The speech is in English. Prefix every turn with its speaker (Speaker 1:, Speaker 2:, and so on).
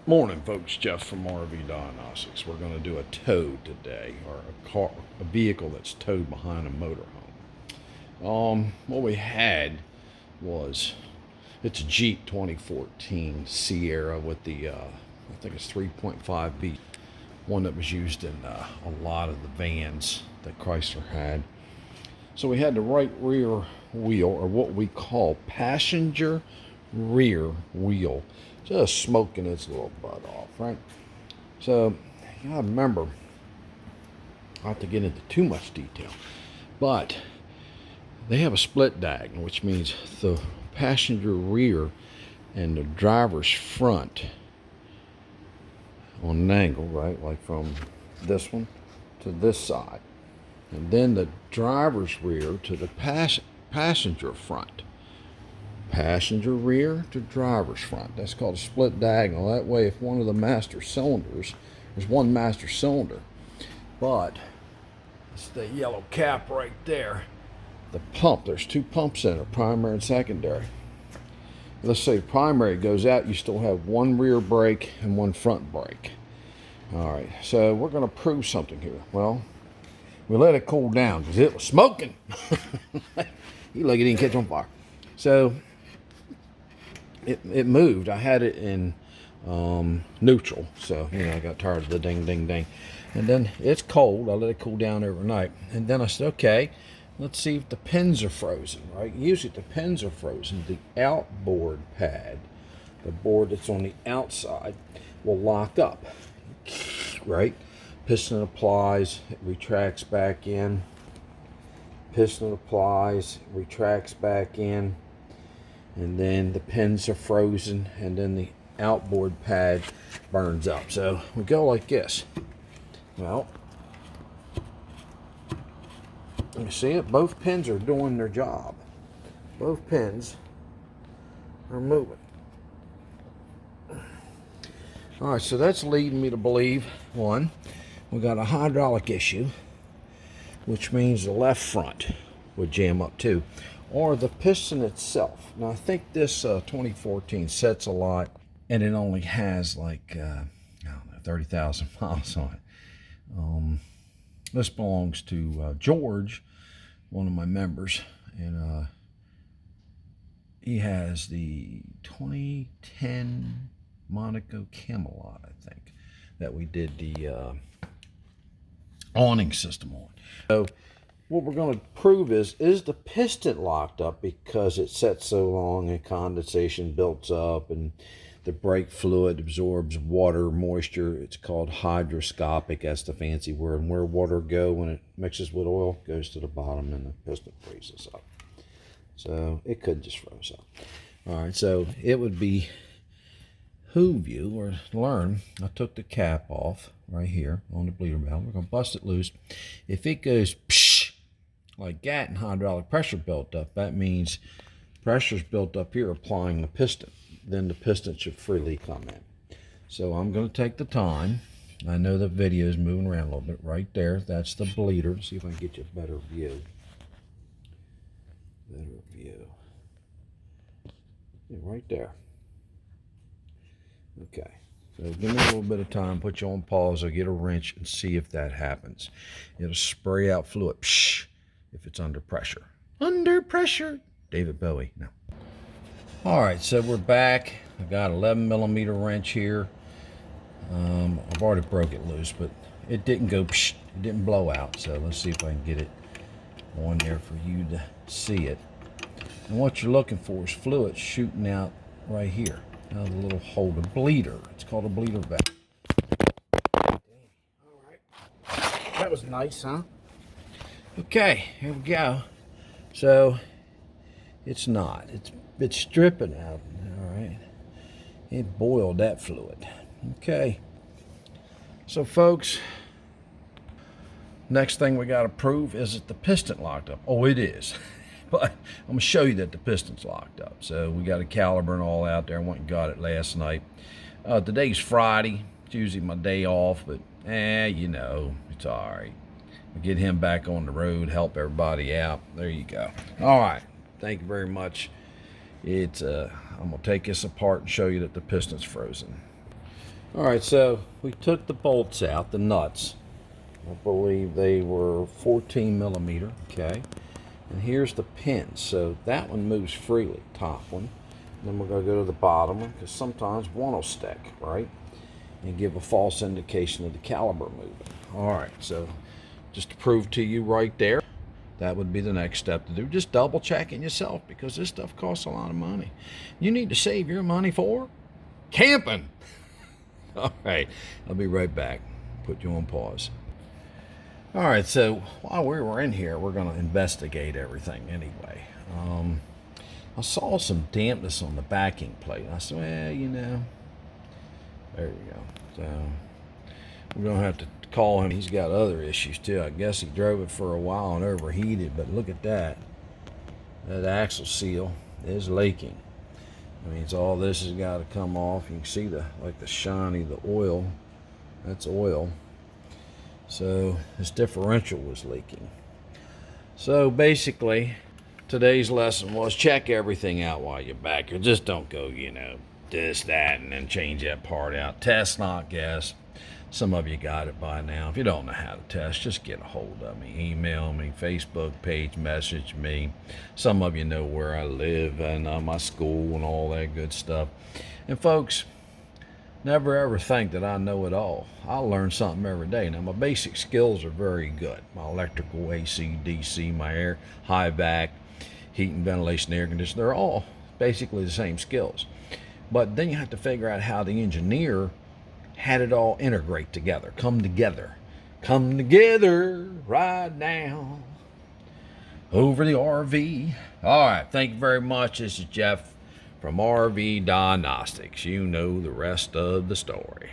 Speaker 1: Morning, folks. Jeff from RV Diagnostics. We're going to do a tow today, or a vehicle that's towed behind a motorhome. What we had was it's a Jeep 2014 Sierra with the I think it's 3.5 V, one that was used in a lot of the vans that Chrysler had. So we had the right rear wheel, or what we call passenger rear wheel, just smoking its little butt off, right? So you gotta remember, I don't have to get into too much detail, but they have a split diagonal, which means the passenger rear and the driver's front on an angle, right? Like from this one to this side. And then the driver's rear to the passenger front. Passenger rear to driver's front. That's called a split diagonal. That way, if one of the master cylinders, there's one master cylinder, but it's the yellow cap right there. The pump, there's two pumps in it, primary and secondary. Let's say primary goes out, you still have one rear brake and one front brake. All right, so we're going to prove something here. Well, we let it cool down because it was smoking. You like it didn't catch on fire. So it moved. I had it in neutral, so I got tired of the ding ding ding. And then it's cold. I let it cool down overnight, and then I said, okay, let's see if the pins are frozen. Right? Usually, if the pins are frozen, the outboard pad, the board that's on the outside, will lock up. Right? Piston applies, it retracts back in. Piston applies, retracts back in. And then the pins are frozen, and then the outboard pad burns up. So we go like this. Well, you see it? Both pins are doing their job. Both pins are moving. All right, so that's leading me to believe, one, we got a hydraulic issue, which means the left front would jam up too, or the piston itself. Now I think this 2014 sets a lot, and it only has like I don't know, 30,000 miles on it. This belongs to George, one of my members, and he has the 2010 Monaco Camelot, I think, that we did the awning system on. So what we're going to prove is the piston locked up because it sets so long and condensation builds up and the brake fluid absorbs water, moisture. It's called hydroscopic. That's the fancy word. And where water goes when it mixes with oil goes to the bottom and the piston freezes up. So it could just froze up. All right, so it would be behoove you or learn. I took the cap off right here on the bleeder valve. We're going to bust it loose. If it goes psh, like that and hydraulic pressure built up, that means pressure's built up here applying the piston. Then the piston should freely come in. So I'm going to take the time. I know the video is moving around a little bit. Right there, that's the bleeder. See if I can get you a better view. Better view. Yeah, right there. Okay, so give me a little bit of time, put you on pause, I'll get a wrench and see if that happens. It'll spray out fluid psh, if it's under pressure. Under pressure, David Bowie, no. All right, so we're back. I got 11mm wrench here. I've already broke it loose, but it didn't go psh, it didn't blow out. So let's see if I can get it on there for you to see it. And what you're looking for is fluid shooting out right here. Now the little hole, the bleeder. It's called a bleeder valve. All right. That was nice, huh? Okay, here we go. So it's not. It's dripping out. All right. It boiled that fluid. Okay. So folks, next thing we got to prove is that the piston locked up. Oh, it is. But I'm going to show you that the piston's locked up. So we got a caliper and all out there. I went and got it last night. Today's Friday. It's usually my day off, but it's all right. We get him back on the road, help everybody out. There you go. All right. Thank you very much. I'm going to take this apart and show you that the piston's frozen. All right, so we took the bolts out, the nuts. I believe they were 14 millimeter, okay? And here's the pins. So that one moves freely, top one. Then we're going to go to the bottom one because sometimes one will stick, right? And give a false indication of the caliber moving. All right, so just to prove to you right there, that would be the next step to do. Just double checking yourself because this stuff costs a lot of money. You need to save your money for camping. All right, I'll be right back. Put you on pause. All right, so while we were in here, we're going to investigate everything anyway. I saw some dampness on the backing plate. I said, well, you know, there you go. So we're going to have to call him. He's got other issues too. I guess he drove it for a while and overheated, but look at that. That axle seal is leaking. I mean, all this has got to come off. You can see the shiny, the oil. That's oil. So this differential was leaking. So basically, today's lesson was check everything out while you're back here. Just don't go, you know, this, that, and then change that part out. Test, not guess. Some of you got it by now. If you don't know how to test, just get a hold of me. Email me, Facebook page, message me. Some of you know where I live and my school and all that good stuff. And folks, never ever think that I know it all. I learn something every day. Now, my basic skills are very good. My electrical, AC, DC, my air, high vac, heat and ventilation, air conditioning, they're all basically the same skills. But then you have to figure out how the engineer had it all integrate together, come together right now over the RV. All right, thank you very much. This is Jeff from RV Diagnostics. You know the rest of the story.